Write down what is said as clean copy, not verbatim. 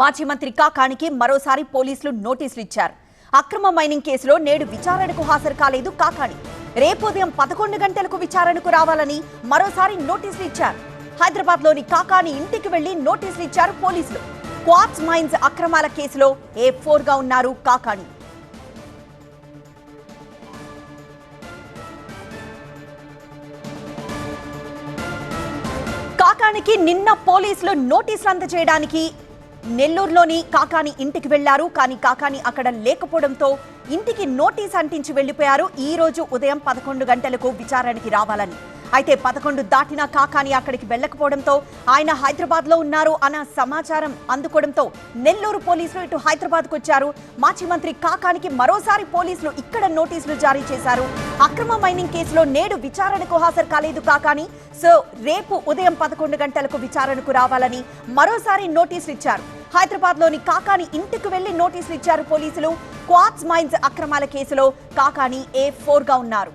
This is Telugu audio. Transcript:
మాజీ మంత్రి కాకానికి మరోసారి పోలీసులు నోటీసులు ఇచ్చారు. అక్రమ మైనింగ్ కేసులో నేడు విచారణకు హాజరు కాలేదు కాకాని. రేపు ఉదయం 11 గంటలకు విచారణకు రావాలని మరోసారి నోటీసులు ఇచ్చారు. హైదరాబాద్లోని కాకాని ఇంటికి వెళ్లి నోటీసులు ఇచ్చారు పోలీసులు. క్వార్ట్జ్ మైన్స్ అక్రమాల కేసులో A4 గా ఉన్నారు కాకాని. కాకానికి నిన్న పోలీసులు నోటీసులు అందజేయడానికి నెల్లూరులోని కాకాని ఇంటికి వెళ్లారు. కానీ కాకాని అక్కడ లేకపోవడంతో ఇంటికి నోటీస్ అంటించి వెళ్లిపోయారు. ఈ రోజు ఉదయం 11 గంటలకు విచారణకి రావాలని. అయితే 11 దాటినా కాకాని అక్కడికి వెళ్లకపోవడంతో ఆయన హైదరాబాద్ లో ఉన్నారు అన్న సమాచారం అందుకోవడంతో నెల్లూరు పోలీసులు ఇటు హైదరాబాద్ కు వచ్చారు. మాజీ మంత్రి కాకానికి మరోసారి పోలీసులు ఇక్కడ నోటీసులు జారీ చేశారు. అక్రమ మైనింగ్ కేసులో నేడు విచారణకు హాజరు కాలేదు కాకాని. సో రేపు ఉదయం 11 గంటలకు విచారణకు రావాలని మరోసారి నోటీసులు ఇచ్చారు. హైదరాబాద్ లోని కాకాని ఇంటికి వెళ్లి నోటీసులు ఇచ్చారు పోలీసులు. క్వార్ట్జ్ మైన్స్ అక్రమాల కేసులో కాకాని A4 గా ఉన్నారు.